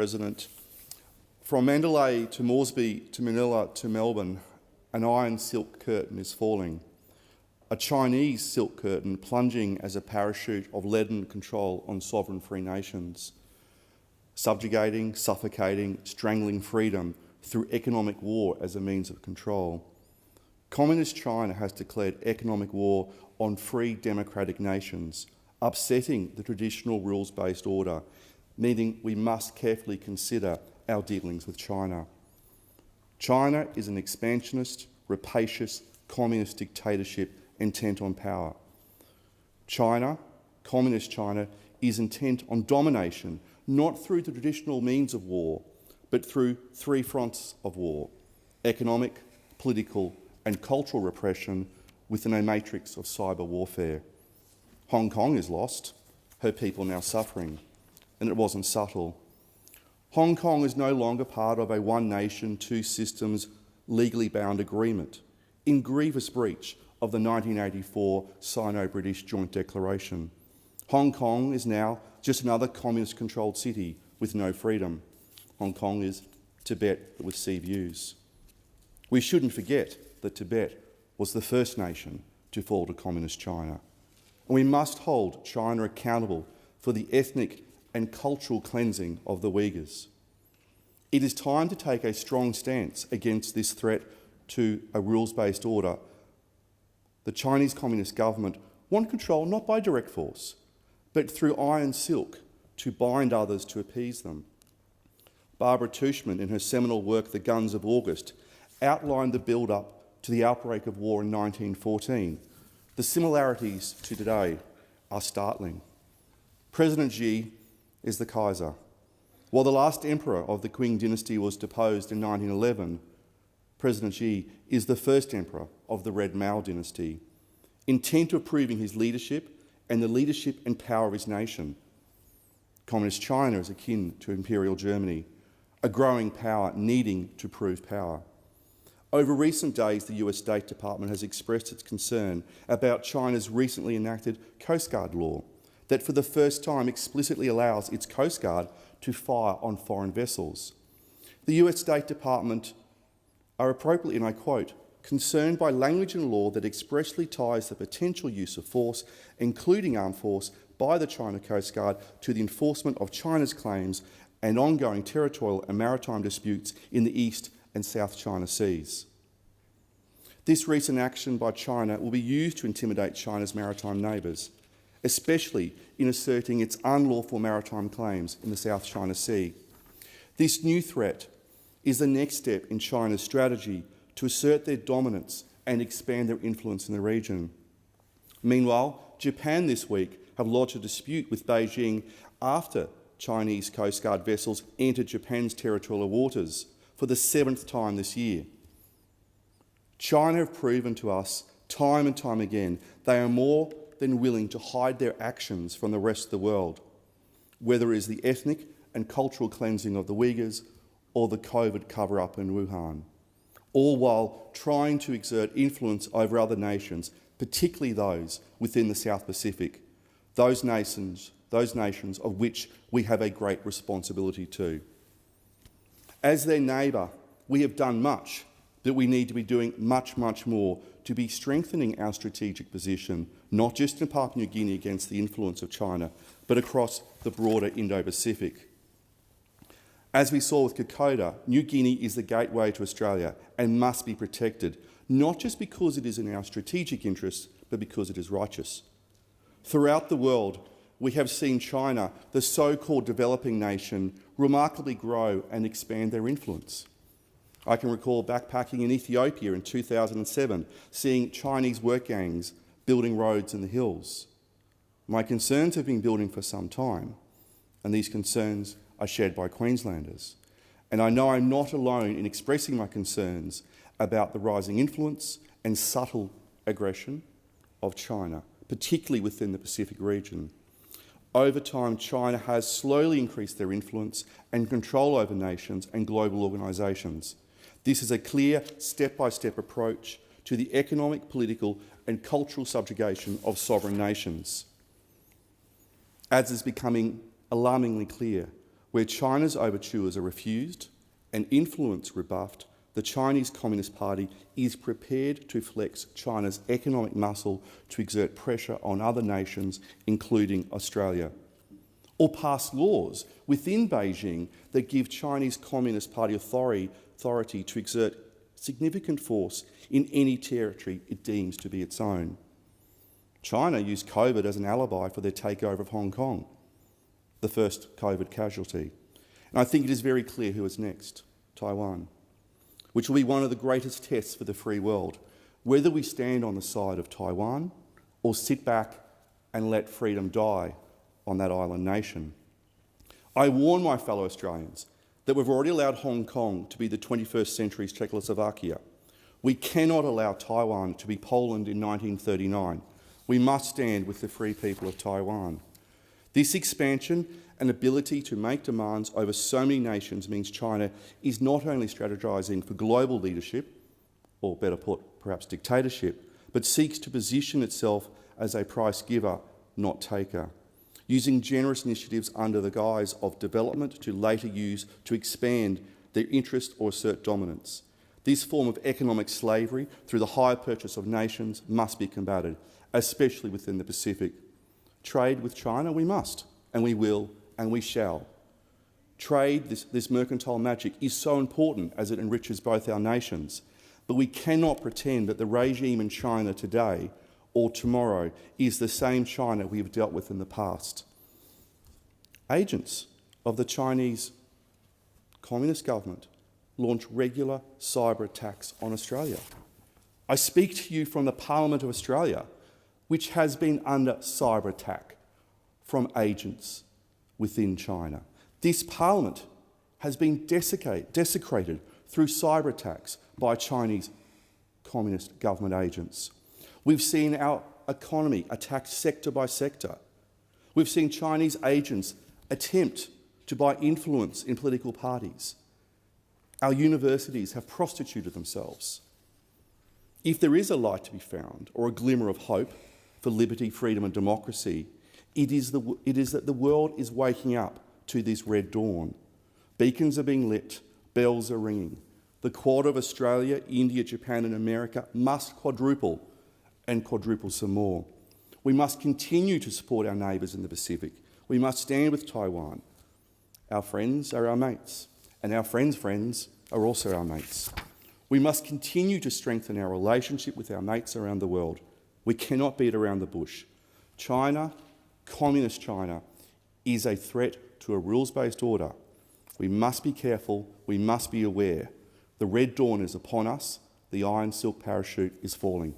President. From Mandalay to Moresby to Manila to Melbourne, an iron silk curtain is falling. A Chinese silk curtain plunging as a parachute of leaden control on sovereign free nations, subjugating, suffocating, strangling freedom through economic war as a means of control. Communist China has declared economic war on free democratic nations, upsetting the traditional rules-based order, meaning we must carefully consider our dealings with China. China is an expansionist, rapacious, communist dictatorship intent on power. China, Communist China, is intent on domination, not through the traditional means of war, but through three fronts of war: economic, political and cultural repression within a matrix of cyber warfare. Hong Kong is lost, her people now suffering, and it wasn't subtle. Hong Kong is no longer part of a one nation, two systems legally bound agreement, in grievous breach of the 1984 Sino-British Joint Declaration. Hong Kong is now just another communist-controlled city with no freedom. Hong Kong is Tibet but with sea views. We shouldn't forget that Tibet was the first nation to fall to Communist China. And we must hold China accountable for the ethnic and cultural cleansing of the Uyghurs. It is time to take a strong stance against this threat to a rules-based order. The Chinese Communist government want control not by direct force, but through iron silk to bind others to appease them. Barbara Tushman, in her seminal work The Guns of August, outlined the build-up to the outbreak of war in 1914. The similarities to today are startling. President Xi is the Kaiser. While the last emperor of the Qing dynasty was deposed in 1911, President Xi is the first emperor of the Red Mao dynasty, intent of proving his leadership and the leadership and power of his nation. Communist China is akin to Imperial Germany, a growing power needing to prove power. Over recent days, the US State Department has expressed its concern about China's recently enacted Coast Guard law that for the first time explicitly allows its Coast Guard to fire on foreign vessels. The US State Department are appropriately, and I quote, concerned by language and law that expressly ties the potential use of force, including armed force, by the China Coast Guard to the enforcement of China's claims and ongoing territorial and maritime disputes in the East and South China Seas. This recent action by China will be used to intimidate China's maritime neighbours, especially in asserting its unlawful maritime claims in the South China Sea. This new threat is the next step in China's strategy to assert their dominance and expand their influence in the region. Meanwhile, Japan this week have lodged a dispute with Beijing after Chinese Coast Guard vessels entered Japan's territorial waters for the 7th time this year. China have proven to us time and time again they are more than willing to hide their actions from the rest of the world, whether it is the ethnic and cultural cleansing of the Uyghurs or the COVID cover-up in Wuhan, all while trying to exert influence over other nations, particularly those within the South Pacific, those nations of which we have a great responsibility to. As their neighbour, we have done much, but we need to be doing much, much more to be strengthening our strategic position, not just in Papua New Guinea against the influence of China, but across the broader Indo-Pacific. As we saw with Kokoda, New Guinea is the gateway to Australia and must be protected, not just because it is in our strategic interests, but because it is righteous. Throughout the world, we have seen China, the so-called developing nation, remarkably grow and expand their influence. I can recall backpacking in Ethiopia in 2007, seeing Chinese work gangs building roads in the hills. My concerns have been building for some time, and these concerns are shared by Queenslanders. And I know I'm not alone in expressing my concerns about the rising influence and subtle aggression of China, particularly within the Pacific region. Over time, China has slowly increased their influence and control over nations and global organisations. This is a clear step-by-step approach to the economic, political and cultural subjugation of sovereign nations. As is becoming alarmingly clear, Where China's overtures are refused and influence rebuffed, the Chinese Communist Party is prepared to flex China's economic muscle to exert pressure on other nations, including Australia, or pass laws within Beijing that give Chinese Communist Party authority to exert significant force in any territory it deems to be its own. China used COVID as an alibi for their takeover of Hong Kong, the first COVID casualty. And I think it is very clear who is next: Taiwan, which will be one of the greatest tests for the free world, whether we stand on the side of Taiwan or sit back and let freedom die on that island nation. I warn my fellow Australians that we've already allowed Hong Kong to be the 21st century's Czechoslovakia. We cannot allow Taiwan to be Poland in 1939. We must stand with the free people of Taiwan. This expansion and ability to make demands over so many nations means China is not only strategising for global leadership, or better put, perhaps dictatorship, but seeks to position itself as a price giver, not taker, using generous initiatives under the guise of development to later use to expand their interest or assert dominance. This form of economic slavery through the hire purchase of nations must be combated, especially within the Pacific. Trade with China we must, and we will, and we shall. Trade, this mercantile magic, is so important as it enriches both our nations, but we cannot pretend that the regime in China today or tomorrow is the same China we have dealt with in the past. Agents of the Chinese Communist government launch regular cyber attacks on Australia. I speak to you from the Parliament of Australia, which has been under cyber attack from agents within China. This Parliament has been desecrated through cyber attacks by Chinese Communist government agents. We've seen our economy attacked sector by sector. We've seen Chinese agents attempt to buy influence in political parties. Our universities have prostituted themselves. If there is a light to be found, or a glimmer of hope for liberty, freedom and democracy, it is that the world is waking up to this red dawn. Beacons are being lit, bells are ringing. The Quad of Australia, India, Japan and America must quadruple and quadruple some more. We must continue to support our neighbours in the Pacific. We must stand with Taiwan. Our friends are our mates, and our friends' friends are also our mates. We must continue to strengthen our relationship with our mates around the world. We cannot beat around the bush. China, Communist China, is a threat to a rules-based order. We must be careful, we must be aware. The red dawn is upon us, the iron silk parachute is falling.